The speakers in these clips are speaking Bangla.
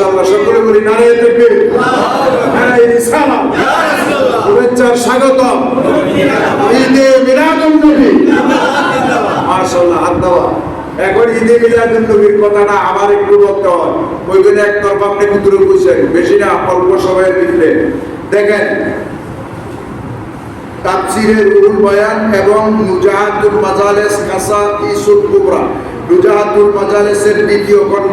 মাশাআল্লাহ, সকলে বলি নারায়ে তাকবীর, নারায়ে রিসালাত, শুভেচ্ছার স্বাগতম, ঈদে মিলাদুন নবী, মাশাআল্লাহ। হাত দেওয়া। এখন ঈদে মিলাদুন নবীর কথাটা আবার একটু বলতে হয়, ওইখানে একতরফা আপনি ভিতরে বুঝছেন, বেশি না, অল্প সময়ের ভিতরে। দেখেন তাফসীরের রুহুল বয়ান এবং মুজাহাদুল মাজালিস খাসাইসুল কুবরা, মুজাহাদুল মাজালিসের দ্বিতীয় খণ্ড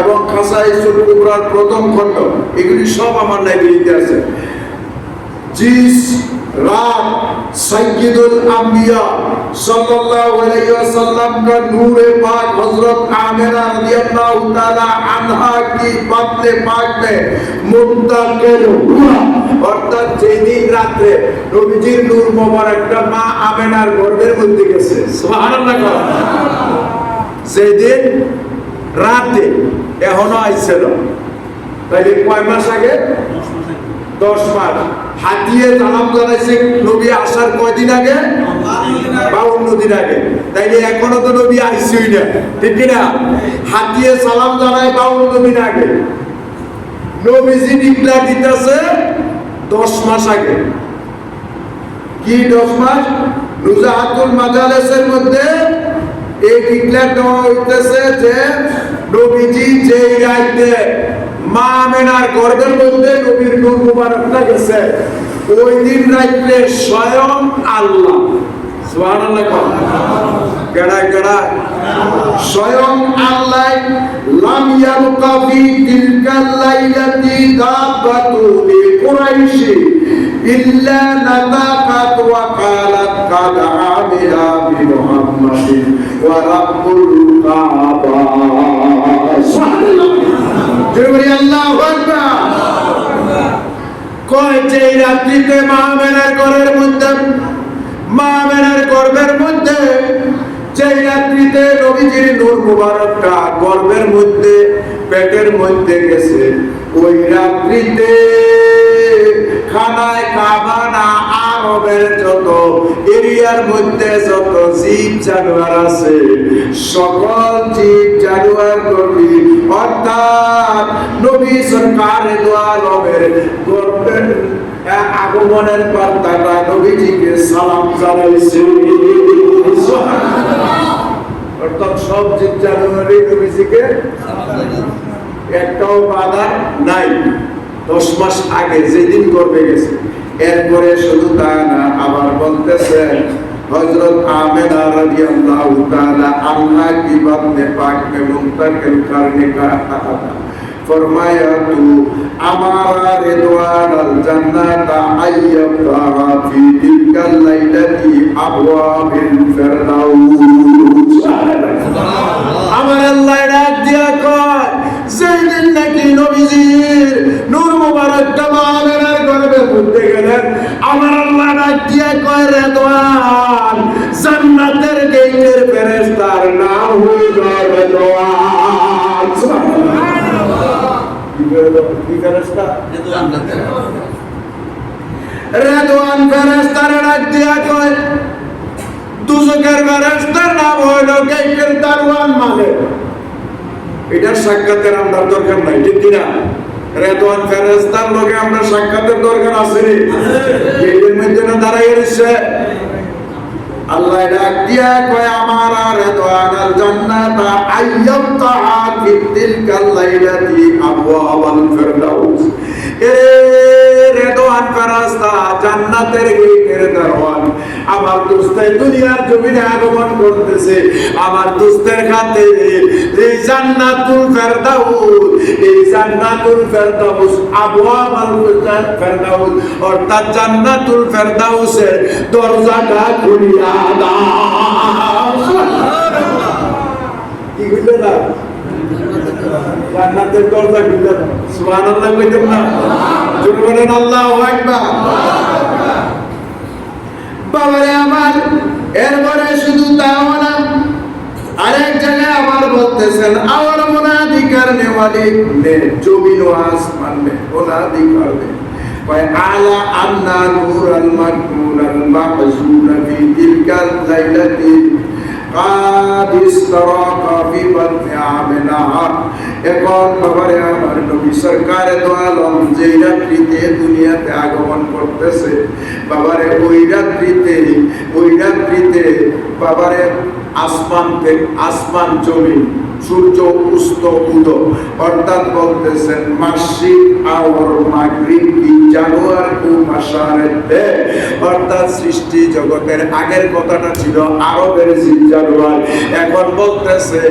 এবং খাসাইসুল কুবরার প্রথম খণ্ড, এগুলি সব আমার লাইব্রেরিতে আছে। जिस रात सैयदुल अंबिया सल्लल्लाहु अलैहि वसल्लम का नूर पाक हजरत आमिना रदियल्लाहु ताला अन्हा की बत्ने पाक में मुंतकिल हुआ, অর্থাৎ যেদিন রাতে নবীজির নূর মোবারকটা মা আমিনার গর্ভের মধ্যে গেছে, সুবহানাল্লাহ, সেদিন রাতে এখনো আইছিল, তাইলে কয় মাস আগে? 10 মাস। হাতিয়ে সালাম জানাইছে নবী আসার কয়দিন আগে? 52 দিন আগে। তাইলে এখনো তো নবী আইসই না, ঠিক না? হাতিয়ে সালাম জানাই 52 দিন আগে, নবীজি ডিক্লার দিতেছে 10 মাস আগে। কি 10 মাস? মুজাহাদুল মাজালিসের মধ্যে এই ডিক্লার দেওয়া হইতেছে যে নবীজি যেই রাতে মা আমিনার গর্ভের মধ্যে নবীর নূর মুবারকটা গেছে, ওই দিন রাতে স্বয়ং আল্লাহ, সুবহানাল্লাহ, গড়া গড়া, স্বয়ং আল্লাহ লাম ইয়াবকা ফি তিলকাল লাইলাতি দাবাতু লিকুরাইশি ইল্লা নাতাকাত ওয়া কালাত কাদ আমিলা বিমুহাম্মাদিন ওয়া রাব্বুল কাবা, সুবহানাল্লাহ, আল্লাহু আকবার। কয় যে রাত্রিতে মা আমিনার গর্ভের মধ্যে, মা আমিনার গর্ভের মধ্যে, যে রাত্রিতে নবীজির নূর মুবারকটা গর্ভের মধ্যে পেটের মধ্যে গেছে, ওই রাত্রিতে খানায় কাবা না আরবের যত এরিয়ার মধ্যে যত জীব জানোয়ার আছে, সকল জীব জানোয়ার কবি অর্থাৎ নবী সরকার দো আলমের গর্ভের আগমনের বার্তাটা নবীজিকে সালাম জানাইছে, অর্থাৎ সব জীব জানোয়ারই নবীজিকে একটাও বাধা নাই। 10 মাস আগে যেদিন গর্ভে গেছে, এরপরে শুধু তা না, আবার বলতেছে হযরত আমিনা রাদিয়াল্লাহু তাআলা আনহা की बत्ने पाक में मुंतकिल करने का था, फरमाया तू हमारा रिदवान अल जन्नत अय्यबा फी तिलकल लाइलती अबवाबिल फिरदाउस, আমার আল্লাহ ডাক দিয়া কয় যেদিন নাকি নবীজির নূর মুবারকটা মা আমিনার গর্ভে মধ্যে গেলেন, আমার আল্লাহ ডাক দিয়া কয় রেদওয়ান, জান্নাতের গেটের ফেরেশতার নাম হইল রেদওয়ান, সুবহানাল্লাহ, কি ফেরেশতা? রেদওয়ান ফেরেশতার ডাক দিয়া কয় দুজকের ফেরেশতার নাম হইল গেটের দারওয়ান মালিক। এটার সাক্ষাতের আমরা দরকার নাই, ঠিক কিনা? রেদওয়ান ফেরেশতার লগে আমরা সাক্ষাতের দরকার আছে রে, গেটের মধ্যে না দাঁড়াইয়া রইছে। আল্লাহ ডাক দিয়া কয় আমারা রেদওয়ান আল জান্নাত আইয়ামতা ফি তিলকাল লাইলাতি আবওয়াবাল ফিরদাউস, এ রেদওয়ান ফেরেশতা জান্নাতের গেটের দারওয়ান, আমার দোস্তের দুনিয়ার জমিনে আগমন করতেছে, আমার দোস্তের খাতে এই জান্নাতুল ফেরদাউস, এই জান্নাতুল ফেরদাউস আবওয়াবাল ফেরদাউস, অর্থাৎ জান্নাতুল ফেরদাউসের দরজাটা খুলিয়া দাও, কি কইতে না? জান্নাতের দরজা খুলিয়া দাও, সুবহানাল্লাহ কইতেন না? জোরে বলেন আল্লাহু আকবার। বাবারে আমার, এরপরে শুধু তাও না, আরেক জায়গায় আবার বলতেছেন और मुनादी करने वाले ने जमीन व आसमान में मुनादी कर दे वह आला अन्ना नूर अल मकमूल अल महजून फी तिलकल लैलती কাদিস তারাকা ফি বাতনি আমিনাহা। এখন বাবারে আমার নবী সরকারে দো আলম যেই রাত্রিতে দুনিয়াতে আগমন করতেছে, বাবারে ওই রাত্রিতে বাবারে আসমান জমিন সূর্য উস্ত উদয়, অর্থাৎ বলতেছেন মাসিক আওয়ার মাগরিব কি জানুয়ার কু মাশারেতে, অর্থাৎ সৃষ্টি জগতের আগের কথাটা ছিল আরবের জীব জানোয়ার, এখন বলতেছে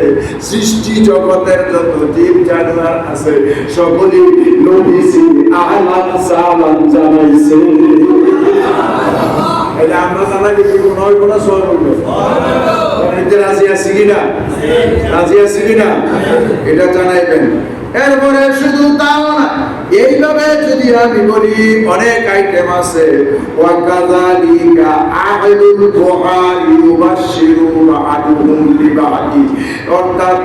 সৃষ্টি জগতের যত জীব জানোয়ার আছে সকলেই নবীজি আহলান সালাম জানাইছে। এটা আমরা জানাই কি কোনো হয় কোনো সওয়াল হলো রাজি আছি কিনা, রাজি আছি কিনা এটা জানাইবেন। এরপরে শুধু তাও না, এইভাবে যদি আমি বলি অনেক আইটেম আছে। ওয়াকাযালিকা আহলুল বুহারি ইউবাশশিরু বা'দুহুম লিবা'দি, অর্থাৎ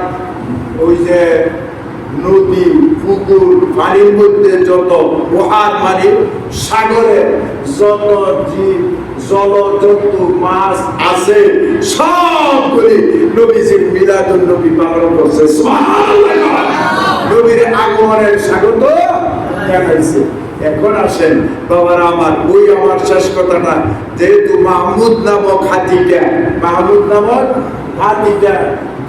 ওই যে নদী পুকুর পানির মধ্যে যত বুহার মানে সাগরে যত জীব জলজন্তু মাছ আছে সবগুলি নবীজির মিলাদুন নবী পালন করছে। সুবহানাল্লাহ, নবীর আগমনের স্বাগত জানাইছে। এখন আসেন বাবারা আমার, ওই আমার শেষ কথাটা, যেহেতু মাহমুদ নামক হাতিটা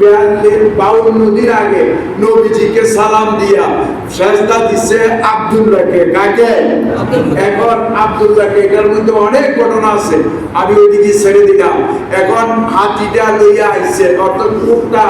52 নদীর আগে নবীজিকে সালাম দিয়া সেজদা দিছে আব্দুল্লাহকে। কাকে? এখন আব্দুল্লাহকে। এটার মধ্যে অনেক ঘটনা আছে, আমি ওইদিকে ছেড়ে দিলাম। এখন হাতিটা লইয়া আইছে, অর্থাৎ উটটা